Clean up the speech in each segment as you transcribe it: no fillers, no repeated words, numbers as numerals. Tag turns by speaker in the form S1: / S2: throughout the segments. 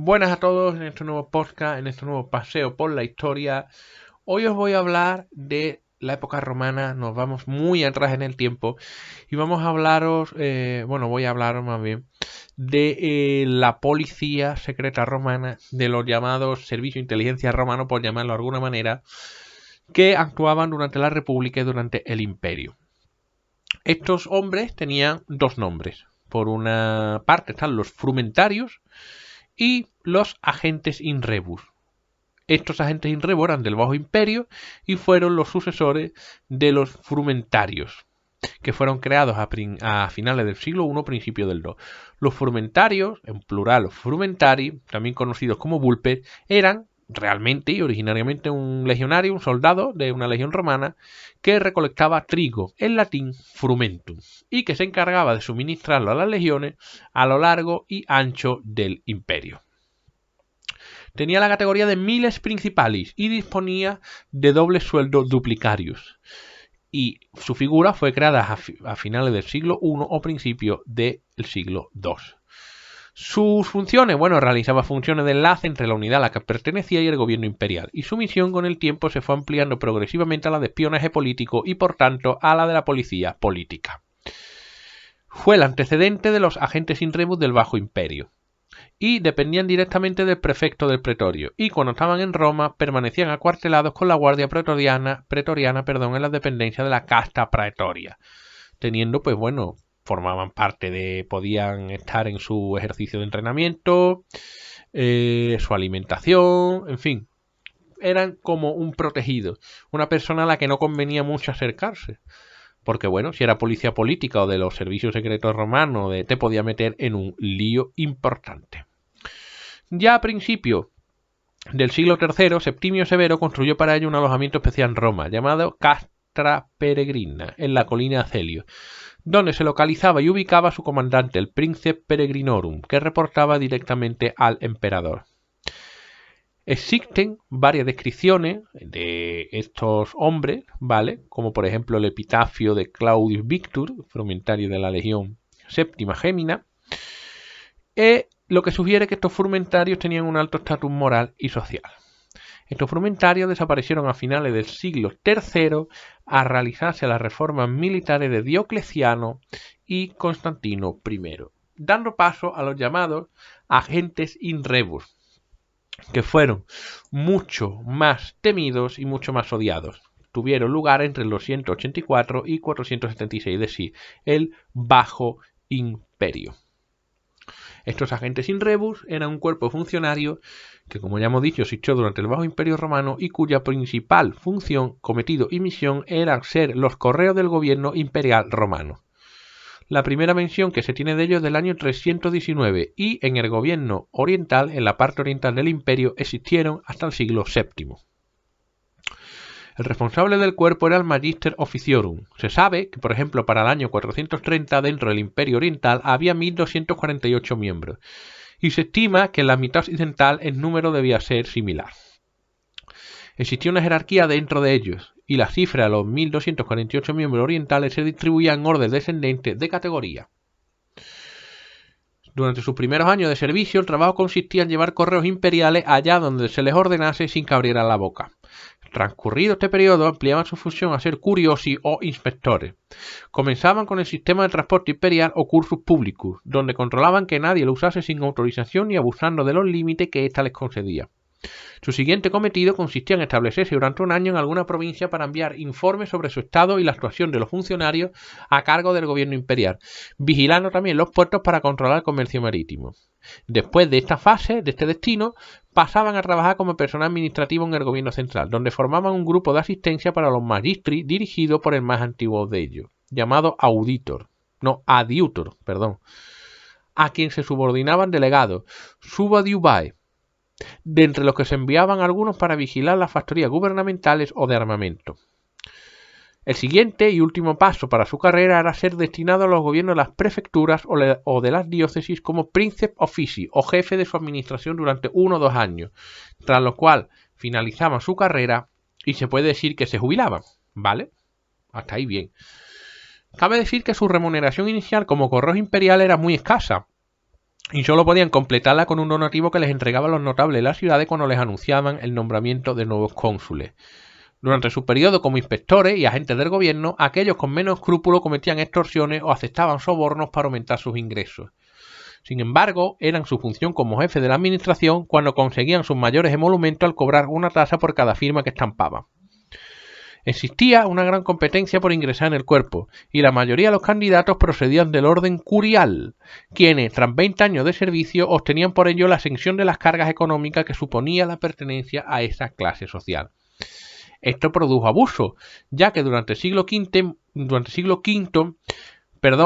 S1: Buenas a todos en este nuevo podcast, en este nuevo paseo por la historia. Hoy os voy a hablar de la época romana, nos vamos muy atrás en el tiempo y vamos a hablaros, voy a hablaros más bien de la policía secreta romana, de los llamados servicios de inteligencia romano, por llamarlo de alguna manera, que actuaban durante la República y durante el Imperio. Estos hombres tenían dos nombres. Por una parte están los frumentarios y los agentes in rebus. Estos agentes in rebus eran del Bajo Imperio y fueron los sucesores de los frumentarios, que fueron creados a finales del siglo I, principio del II. Los frumentarios, en plural frumentari, también conocidos como vulpes, eran realmente y originariamente un legionario, un soldado de una legión romana que recolectaba trigo, en latín frumentum, y que se encargaba de suministrarlo a las legiones a lo largo y ancho del imperio. Tenía la categoría de miles principalis y disponía de doble sueldo duplicarius. Y su figura fue creada a finales del siglo I o principios del siglo II. Sus funciones, realizaba funciones de enlace entre la unidad a la que pertenecía y el gobierno imperial, y su misión con el tiempo se fue ampliando progresivamente a la de espionaje político y por tanto a la de la policía política. Fue el antecedente de los agentes in rebus del Bajo Imperio y dependían directamente del prefecto del pretorio, y cuando estaban en Roma permanecían acuartelados con la guardia pretoriana en las dependencias de la casta praetoria, teniendo formaban parte podían estar en su ejercicio de entrenamiento, su alimentación, en fin, eran como un protegido, una persona a la que no convenía mucho acercarse, porque si era policía política o de los servicios secretos romanos, te podía meter en un lío importante. Ya a principio del siglo III, Septimio Severo construyó para ello un alojamiento especial en Roma, llamado Castra Peregrina, en la colina Celio, donde se localizaba y ubicaba a su comandante, el Princeps Peregrinorum, que reportaba directamente al emperador. Existen varias descripciones de estos hombres, ¿vale? Como por ejemplo el epitafio de Claudius Victor, frumentario de la Legión Séptima Gémina, lo que sugiere que estos frumentarios tenían un alto estatus moral y social. Estos frumentarios desaparecieron a finales del siglo III a realizarse las reformas militares de Diocleciano y Constantino I, dando paso a los llamados agentes in rebus, que fueron mucho más temidos y mucho más odiados. Tuvieron lugar entre los 184 y 476 de sí, el Bajo Imperio. Estos agentes in rebus eran un cuerpo funcionario que, como ya hemos dicho, existió durante el Bajo Imperio Romano y cuya principal función, cometido y misión eran ser los correos del gobierno imperial romano. La primera mención que se tiene de ellos es del año 319 y en el gobierno oriental, en la parte oriental del imperio, existieron hasta el siglo VII. El responsable del cuerpo era el Magister Officiorum. Se sabe que, por ejemplo, para el año 430 dentro del Imperio Oriental había 1248 miembros, y se estima que en la mitad occidental el número debía ser similar. Existía una jerarquía dentro de ellos, y la cifra de los 1248 miembros orientales se distribuía en orden descendente de categoría. Durante sus primeros años de servicio, el trabajo consistía en llevar correos imperiales allá donde se les ordenase sin que abrieran la boca. Transcurrido este periodo, ampliaban su función a ser curiosi o inspectores. Comenzaban con el sistema de transporte imperial o cursus publicus, donde controlaban que nadie lo usase sin autorización ni abusando de los límites que ésta les concedía. Su siguiente cometido consistía en establecerse durante un año en alguna provincia para enviar informes sobre su estado y la actuación de los funcionarios a cargo del gobierno imperial, vigilando también los puertos para controlar el comercio marítimo. Después de esta fase, de este destino, pasaban a trabajar como personal administrativo en el gobierno central, donde formaban un grupo de asistencia para los magistri dirigido por el más antiguo de ellos, llamado adiutor, a quien se subordinaban delegados, subadiubae, de entre los que se enviaban algunos para vigilar las factorías gubernamentales o de armamento. El siguiente y último paso para su carrera era ser destinado a los gobiernos de las prefecturas o de las diócesis como Princeps Officii o jefe de su administración durante 1 o 2 años, tras lo cual finalizaban su carrera y se puede decir que se jubilaban, ¿vale? Hasta ahí bien. Cabe decir que su remuneración inicial como correos imperial era muy escasa, y solo podían completarla con un donativo que les entregaban los notables de las ciudades cuando les anunciaban el nombramiento de nuevos cónsules. Durante su periodo como inspectores y agentes del gobierno, aquellos con menos escrúpulos cometían extorsiones o aceptaban sobornos para aumentar sus ingresos. Sin embargo, eran su función como jefe de la administración cuando conseguían sus mayores emolumentos al cobrar una tasa por cada firma que estampaban. Existía una gran competencia por ingresar en el cuerpo, y la mayoría de los candidatos procedían del orden curial, quienes, tras 20 años de servicio, obtenían por ello la exención de las cargas económicas que suponía la pertenencia a esa clase social. Esto produjo abuso, ya que durante el siglo V,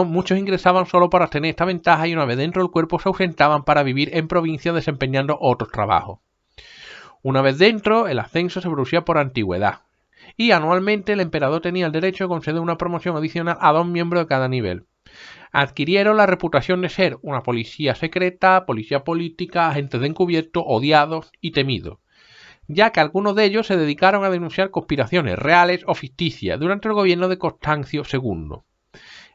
S1: muchos ingresaban solo para obtener esta ventaja y una vez dentro del cuerpo se ausentaban para vivir en provincias desempeñando otros trabajos. Una vez dentro, el ascenso se producía por antigüedad, y anualmente el emperador tenía el derecho de conceder una promoción adicional a 2 miembros de cada nivel. Adquirieron la reputación de ser una policía secreta, policía política, agentes de encubierto, odiados y temidos, ya que algunos de ellos se dedicaron a denunciar conspiraciones reales o ficticias durante el gobierno de Constancio II.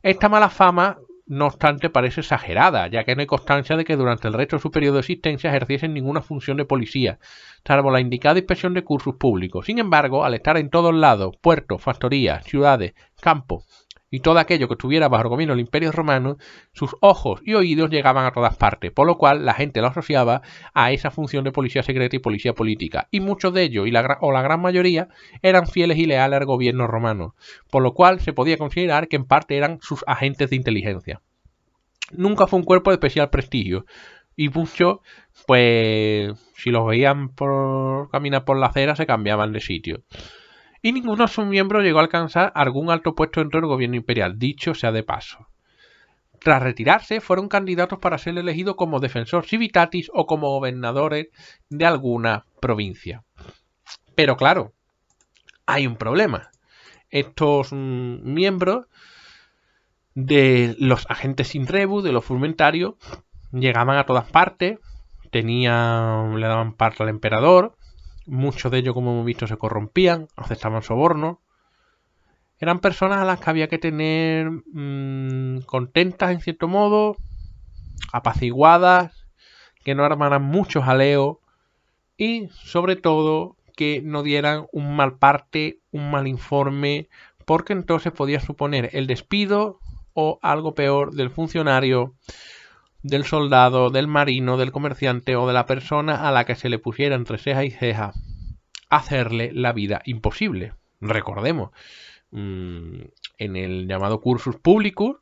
S1: Esta mala fama, no obstante, parece exagerada, ya que no hay constancia de que durante el resto de su periodo de existencia ejerciesen ninguna función de policía, salvo la indicada inspección de cursos públicos. Sin embargo, al estar en todos lados, puertos, factorías, ciudades, campos y todo aquello que estuviera bajo el gobierno del Imperio Romano, sus ojos y oídos llegaban a todas partes, por lo cual la gente lo asociaba a esa función de policía secreta y policía política, y muchos de ellos, la gran mayoría, eran fieles y leales al gobierno romano, por lo cual se podía considerar que en parte eran sus agentes de inteligencia. Nunca fue un cuerpo de especial prestigio, y muchos, pues, si los veían por caminar por la acera, se cambiaban de sitio. Y ninguno de sus miembros llegó a alcanzar algún alto puesto dentro del gobierno imperial, dicho sea de paso. Tras retirarse, fueron candidatos para ser elegidos como defensor civitatis o como gobernadores de alguna provincia. Pero claro, hay un problema. Estos miembros de los agentes in rebus, de los frumentarios, llegaban a todas partes, le daban parte al emperador. Muchos de ellos, como hemos visto, se corrompían, aceptaban sobornos. Eran personas a las que había que tener contentas en cierto modo, apaciguadas, que no armaran muchos jaleos y, sobre todo, que no dieran un mal parte, un mal informe, porque entonces podía suponer el despido o algo peor del funcionario, del soldado, del marino, del comerciante o de la persona a la que se le pusiera entre ceja y ceja hacerle la vida imposible. Recordemos, en el llamado cursus publicus,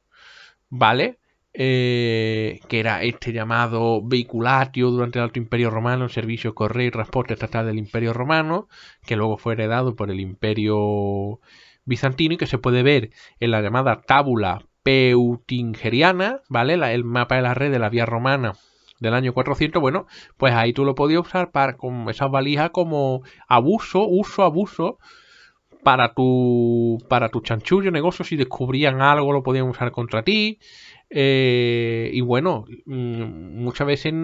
S1: ¿vale? Que era este llamado vehiculatio durante el Alto Imperio Romano, el servicio correo y transporte estatal del Imperio Romano, que luego fue heredado por el Imperio Bizantino y que se puede ver en la llamada tábula peutingeriana, ¿vale? El mapa de la red de la vía romana del año 400, bueno, pues ahí tú lo podías usar con esas valijas como abuso para tu chanchullo, negocio. Si descubrían algo lo podían usar contra ti. Y bueno, muchas veces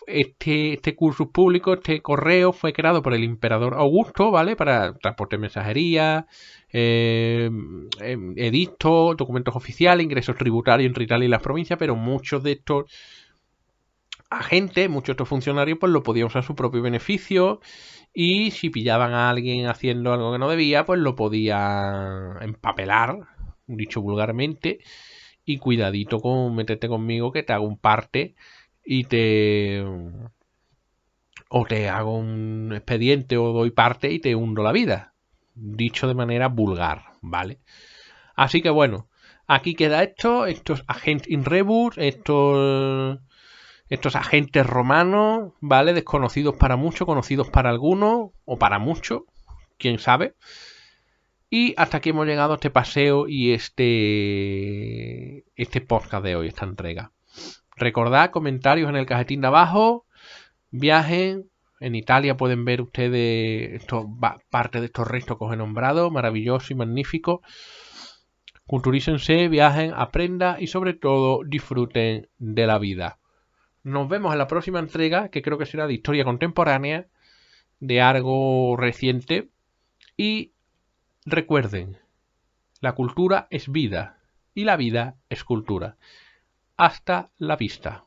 S1: este cursus público, este correo fue creado por el emperador Augusto, ¿vale? Para transporte de mensajería, edictos, documentos oficiales, ingresos tributarios entre Italia y las provincias, pero muchos de estos agentes, muchos de estos funcionarios, pues lo podían usar a su propio beneficio, y si pillaban a alguien haciendo algo que no debía, pues lo podían empapelar, dicho vulgarmente, y cuidadito con meterte conmigo que te hago un parte y te hago un expediente o doy parte y te hundo la vida, dicho de manera vulgar, ¿vale? Así que bueno, aquí queda estos agentes in rebus, estos agentes romanos, ¿vale? Desconocidos para muchos, conocidos para algunos, o para muchos, quién sabe. Y hasta aquí hemos llegado a este paseo y este podcast de hoy, esta entrega. Recordad, comentarios en el cajetín de abajo, viajen. En Italia pueden ver ustedes parte de estos restos que os he nombrado, maravilloso y magnífico. Culturícense, viajen, aprendan y sobre todo disfruten de la vida. Nos vemos en la próxima entrega, que creo que será de historia contemporánea, de algo reciente. Y recuerden, la cultura es vida y la vida es cultura. Hasta la vista.